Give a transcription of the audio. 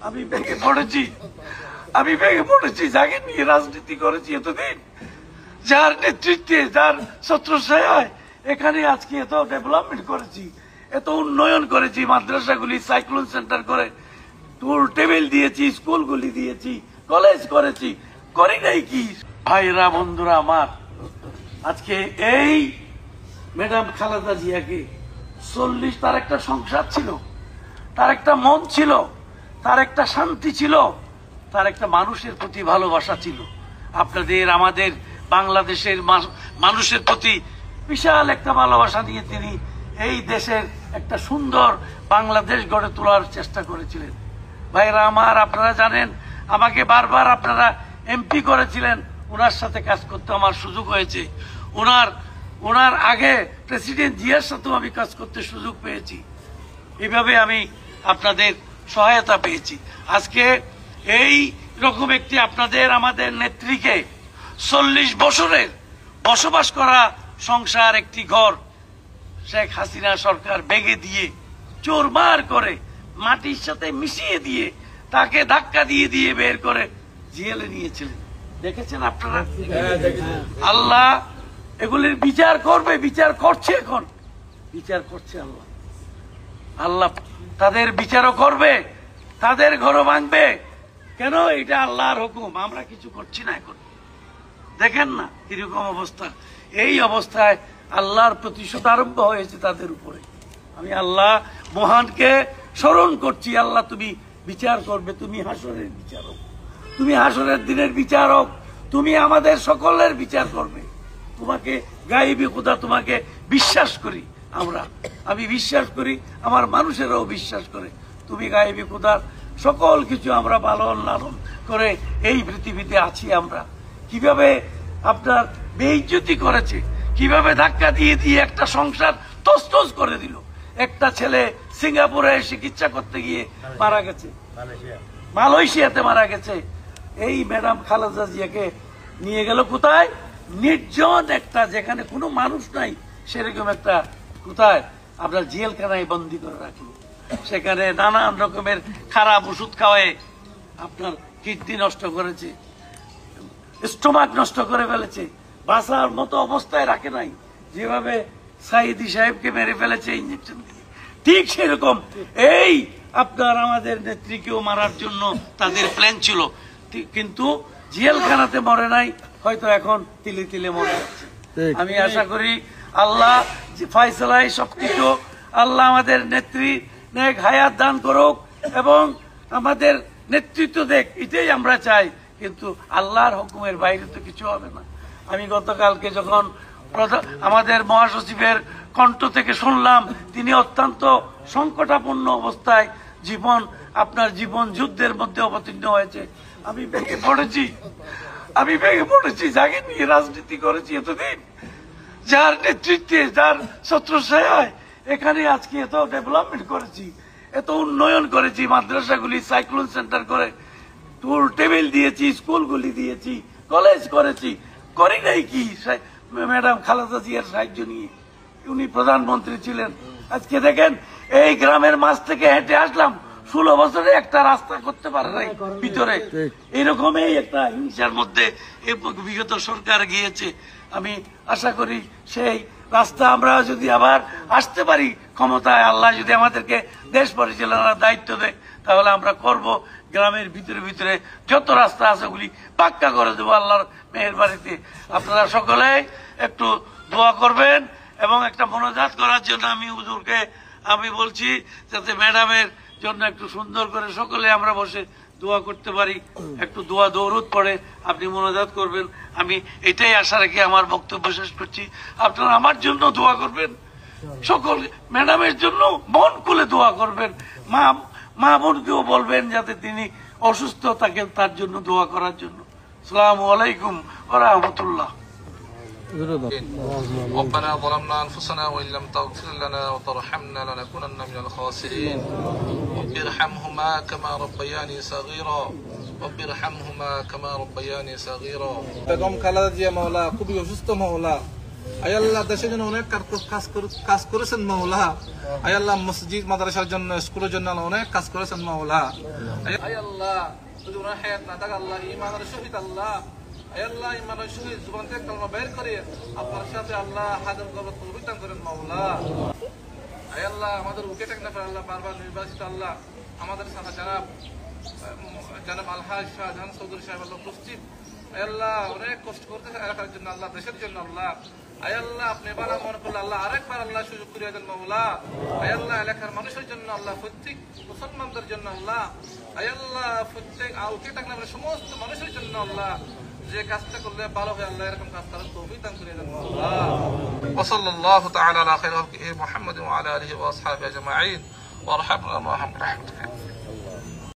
আমি ভেঙে পড়েছি যাকে নিয়ে রাজনীতি করেছি এতদিন, যার নেতৃত্বে, যার ছত্রছায়ায় এখানে আজকে এত ডেভেলপমেন্ট করেছি, এত উন্নয়ন করেছি, মাদ্রাসাগুলি সাইক্লোন সেন্টার করে টুল টেবিল দিয়েছি, স্কুলগুলি দিয়েছি, কলেজ করেছি, করি নাই কি? ভাইরা বন্ধুরা আমার, আজকে এই ম্যাডাম খালেদা জিয়াকে 40 তার একটা সংসার ছিল, তার একটা মন ছিল, তার একটা শান্তি ছিল, তার একটা মানুষের প্রতি ভালোবাসা ছিল। আপনাদের আমাদের বাংলাদেশের মানুষের প্রতি বিশাল একটা ভালোবাসা নিয়ে তিনি এই দেশের একটা সুন্দর বাংলাদেশ গড়ে তোলার চেষ্টা করেছিলেন। ভাইরা আমার, আপনারা জানেন আমাকে বারবার আপনারা এমপি করেছিলেন, ওনার সাথে কাজ করতে আমার সুযোগ হয়েছে। ওনার আগে প্রেসিডেন্ট জিয়ার সাথেও আমি কাজ করতে সুযোগ পেয়েছি। এইভাবে আমি আপনাদের সহায়তা পেয়েছি। আজকে এই রকম একটি আপনাদের আমাদের নেত্রীকে 40 বছরের বসবাস করা সংসার, একটি ঘর শেখ হাসিনা সরকার ভেঙে দিয়ে, চোরমার করে, মাটির সাথে মিশিয়ে দিয়ে, তাকে ধাক্কা দিয়ে দিয়ে বের করে জেলে নিয়েছিলেন। দেখেছেন আপনারা? আল্লাহ এগুলির বিচার করবে, বিচার করছে, এখন বিচার করছে আল্লাহ তাদের বিচারও করবে, তাদের ঘরও ভাঙবে। কেন? এটা আল্লাহর হুকুম, আমরা কিছু করছি না। এখন দেখেন না এরকম অবস্থা। এই অবস্থায় আল্লাহর প্রতিশোধ আরম্ভ হয়েছে তাদের উপরে। আমি আল্লাহ মহানকে স্মরণ করছি। আল্লাহ তুমি বিচার করবে, তুমি হাসরের বিচারক, তুমি হাসরের দিনের বিচারক, তুমি আমাদের সকলের বিচার করবে। তোমাকে গায়েবী খোদা, তোমাকে বিশ্বাস করি আমি বিশ্বাস করি, আমার মানুষেরাও বিশ্বাস করে। তুমি গায়েবী খোদার সকল কিছু আমরা পালন লালন করে এই পৃথিবীতে আছি। আমরা কিভাবে আপনার বেইজ্জতি করেছে, কিভাবে ধাক্কা দিয়ে দিয়ে একটা সংসার তছনছ করে দিল। একটা ছেলে সিঙ্গাপুরে চিকিৎসা করতে গিয়ে মারা গেছে, মালয়েশিয়াতে মারা গেছে। এই ম্যাডাম খালেদা জিয়াকে নিয়ে গেল কোথায়? নির্জন একটা, যেখানে কোনো মানুষ নাই, সেরকম একটা কোথায় আপনার জেলখানায় বন্দী করে রাখলো। সেখানে নানান রকমের খারাপ ওষুধ খাওয়ায় আপনার কিডনি নষ্ট করেছে, স্টোমাক নষ্ট করে ফেলেছে, বাঁচার মতো অবস্থায় রাখে নাই। যেভাবে সাইদি সাহেবকে মেরে ফেলেছে ইঞ্জেকশন দিয়ে, ঠিক সেরকম এই আপনার আমাদের নেত্রীকেও মারার জন্য তাদের প্ল্যান ছিল। কিন্তু জেলখানাতে মরে নাই, হয়তো এখন তিলে তিলে মরে যাচ্ছে। আমি আশা করি আল্লাহ ফয়সালায় সবকিছু, আল্লাহ আমাদের নেত্রী নেক হায়াত দান করুক এবং আমাদের নেতৃত্ব দেখ, এটাই আমরা চাই। কিন্তু আল্লাহর হুকুমের বাইরে তো কিছু হবে না। আমি গতকালকে যখন আমাদের মহাসচিবের কণ্ঠ থেকে শুনলাম তিনি অত্যন্ত সংকটাপন্ন অবস্থায় জীবন যুদ্ধের মধ্যে অবতীর্ণ হয়েছে, আমি ভেঙে পড়েছি যাকে নিয়ে রাজনীতি করেছি এতদিন, যার নেতৃত্বে, যার ছত্রছায়ায় এখানে আজকে এত ডেভেলপমেন্ট করেছি, এত উন্নয়ন করেছি, মাদ্রাসাগুলি সাইক্লোন সেন্টার করে টুল টেবিল দিয়েছি, স্কুলগুলি দিয়েছি, কলেজ করেছি, করি নাই কি? ম্যাডাম খালেদা জিয়ার সাহায্য নিয়ে উনি প্রধানমন্ত্রী ছিলেন। আজকে দেখেন এই গ্রামের মাঝ থেকে হেঁটে আসলাম, 16 বছরে একটা রাস্তা করতে পারে নাই ভিতরে। এরকমই একটা হিংসার মধ্যে বিগত সরকার গিয়েছে। আমি আশা করি সেই রাস্তা আমরা যদি আবার আসতে পারি ক্ষমতায়, আল্লাহ যদি আমাদেরকে দেশ পরিচালনার দায়িত্ব দেয়, তাহলে আমরা করব। গ্রামের ভিতরে ভিতরে যত রাস্তা আছে ওগুলি পাক্কা করে দেবো আল্লাহর মেহেরবানিতে। আপনারা সকলে একটু দোয়া করবেন এবং একটা মোনাজাত করার জন্য আমি হুজুরকে আমি বলছি, যাতে ম্যাডামের জন্য একটু সুন্দর করে সকলে আমরা বসে দোয়া করতে পারি। একটু দোয়া দৌরুদ পড়ে আপনি মোনাজাত করবেন। আমি এটাই আশা রেখে আমার বক্তব্য শেষ করছি। আপনারা আমার জন্য দোয়া করবেন, সকল ম্যাডামের জন্য মন খুলে দোয়া করবেন। মা বোনকেও বলবেন যাতে তিনি অসুস্থ থাকেন, তার জন্য দোয়া করার জন্য। আসসালামু আলাইকুম ওয়া রাহমাতুল্লাহ। ربنا ظلمنا أنفسنا وإن لم تغفر لنا وترحمنا لنكونن من الخاسرين رب ارحمهما كما ربياني صغيرا رب ارحمهما كما ربياني صغيرا বেগম খালেদা জিয়া মাওলা খুবই অসুস্থ মাওলা, আয় আল্লাহ দেশের জন্য অনেক কাজ করেছেন মাওলা, আয় আল্লাহ মসজিদ মাদ্রাসার জন্য, স্কুলের জন্য অনেক কাজ করেছেন মাওলা, আয় আল্লাহ যদি ওনার হায়াত না থাকে আল্লাহ ঈমানের সহিত আল্লাহ আয় আল্লাহ ঈমানের সহিত জীবন থেকে কালমা বের করে আপনার সাথে আল্লাহ হাজির করবার তৌফিক দান করেন মাওলা আয় আল্লাহ আমাদের উকে টেকনা ফের আল্লাহ বারবার নির্বাচিত আল্লাহ আমাদের সাথে জানাব আলহাজ শাহজাহান চৌধুরী সাহেব আল্লাহ উপস্থিত আয় আল্লাহ অনেক কষ্ট করতেছে এলাকার জন্য আল্লাহ দেশের জন্য আল্লাহ আয় আল্লাহ আপনি এবার মনে করলে আল্লাহ আরেকবার আল্লাহ সুযোগ করিয়া দেন মাওলা আয় আল্লাহ এলাকার মানুষের জন্য আল্লাহ প্রত্যেক মুসলমানদের জন্য আল্লাহ আয় আল্লাহ প্রত্যেক উঠে থাকলে আমরা সমস্ত মানুষের জন্য আল্লাহ যে কাজটা করলে ভালো হয় আল্লাহ এরকম কাজ করার তৌফিক দান করিয়া দেন মাওলা ওয়া সাল্লাল্লাহু তাআলা আলা খাইরি খালকিহি মুহাম্মাদিন ওয়া আলা আলিহি ওয়া আসহাবিহি আজমাইন ওয়া রাহমাতুল্লাহি ওয়া বারাকাতুহু